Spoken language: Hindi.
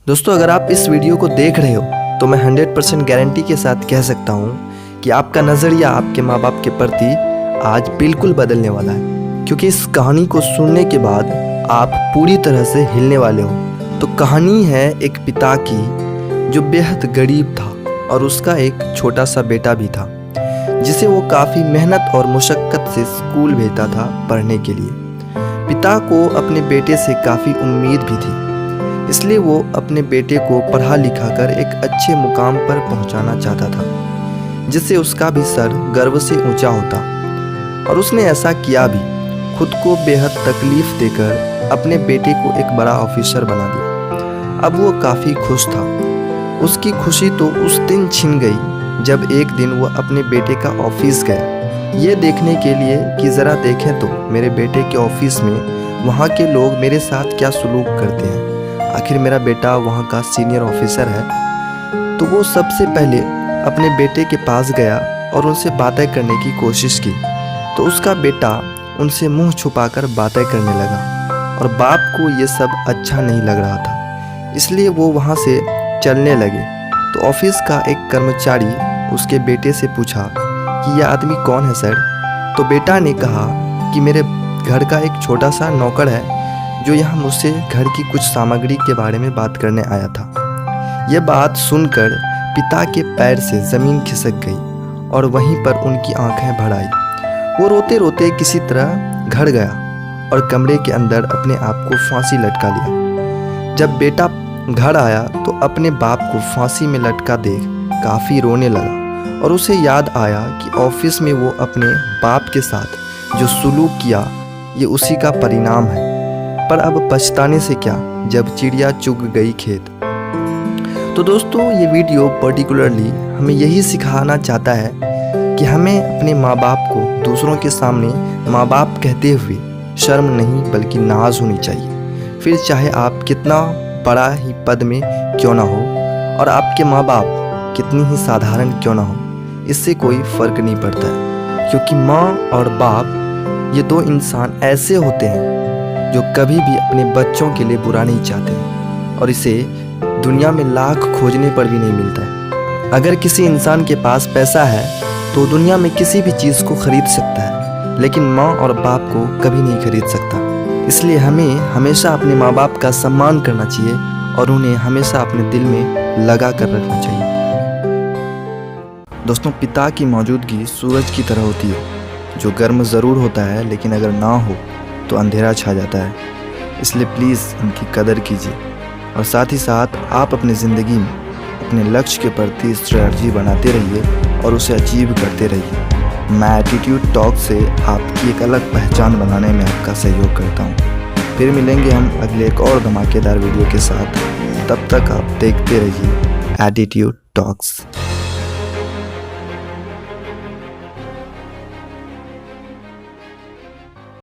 दोस्तों, अगर आप इस वीडियो को देख रहे हो तो मैं 100% गारंटी के साथ कह सकता हूँ कि आपका नज़रिया आपके माँ बाप के प्रति आज बिल्कुल बदलने वाला है, क्योंकि इस कहानी को सुनने के बाद आप पूरी तरह से हिलने वाले हो। तो कहानी है एक पिता की जो बेहद गरीब था और उसका एक छोटा सा बेटा भी था जिसे वो काफ़ी मेहनत और मुशक्क़त से स्कूल भेजता था पढ़ने के लिए। पिता को अपने बेटे से काफ़ी उम्मीद भी थी, इसलिए वो अपने बेटे को पढ़ा लिखा कर एक अच्छे मुकाम पर पहुंचाना चाहता था जिससे उसका भी सर गर्व से ऊंचा होता। और उसने ऐसा किया भी, खुद को बेहद तकलीफ देकर अपने बेटे को एक बड़ा ऑफिसर बना दिया। अब वो काफ़ी खुश था। उसकी खुशी तो उस दिन छिन गई जब एक दिन वो अपने बेटे का ऑफिस गया, ये देखने के लिए कि ज़रा देखें तो मेरे बेटे के ऑफिस में वहाँ के लोग मेरे साथ क्या सलूक करते हैं, आखिर मेरा बेटा वहाँ का सीनियर ऑफिसर है। तो वो सबसे पहले अपने बेटे के पास गया और उनसे बातें करने की कोशिश की, तो उसका बेटा उनसे मुंह छुपाकर बातें करने लगा और बाप को ये सब अच्छा नहीं लग रहा था, इसलिए वो वहाँ से चलने लगे। तो ऑफिस का एक कर्मचारी उसके बेटे से पूछा कि यह आदमी कौन है सर। तो बेटा ने कहा कि मेरे घर का एक छोटा सा नौकर है जो यहाँ मुझसे घर की कुछ सामग्री के बारे में बात करने आया था। यह बात सुनकर पिता के पैर से ज़मीन खिसक गई और वहीं पर उनकी आंखें भर आई। वो रोते रोते किसी तरह घर गया और कमरे के अंदर अपने आप को फांसी लटका लिया। जब बेटा घर आया तो अपने बाप को फांसी में लटका देख काफ़ी रोने लगा और उसे याद आया कि ऑफिस में वो अपने बाप के साथ जो सुलूक किया ये उसी का परिणाम है। पर अब पछताने से क्या, जब चिड़िया चुग गई खेत। तो दोस्तों, ये वीडियो पर्टिकुलरली हमें यही सिखाना चाहता है कि हमें अपने माँ बाप को दूसरों के सामने माँ बाप कहते हुए शर्म नहीं बल्कि नाज होनी चाहिए। फिर चाहे आप कितना बड़ा ही पद में क्यों ना हो और आपके माँ बाप कितनी ही साधारण क्यों ना हो, इससे कोई फ़र्क नहीं पड़ता है, क्योंकि माँ और बाप ये दो इंसान ऐसे होते हैं जो कभी भी अपने बच्चों के लिए बुरा नहीं चाहते हैं और इसे दुनिया में लाख खोजने पर भी नहीं मिलता है। अगर किसी इंसान के पास पैसा है तो दुनिया में किसी भी चीज़ को खरीद सकता है, लेकिन माँ और बाप को कभी नहीं खरीद सकता। इसलिए हमें हमेशा अपने माँ बाप का सम्मान करना चाहिए और उन्हें हमेशा अपने दिल में लगा कर रखना चाहिए। दोस्तों, पिता की मौजूदगी सूरज की तरह होती है जो गर्म ज़रूर होता है, लेकिन अगर ना हो तो अंधेरा छा जाता है। इसलिए प्लीज़ इनकी कदर कीजिए और साथ ही साथ आप अपनी ज़िंदगी में अपने लक्ष्य के प्रति स्ट्रैटेजी बनाते रहिए और उसे अचीव करते रहिए। मैं एटीट्यूड टॉक से आपकी एक अलग पहचान बनाने में आपका सहयोग करता हूँ। फिर मिलेंगे हम अगले एक और धमाकेदार वीडियो के साथ। तब तक आप देखते रहिए एटीट्यूड टॉक्स।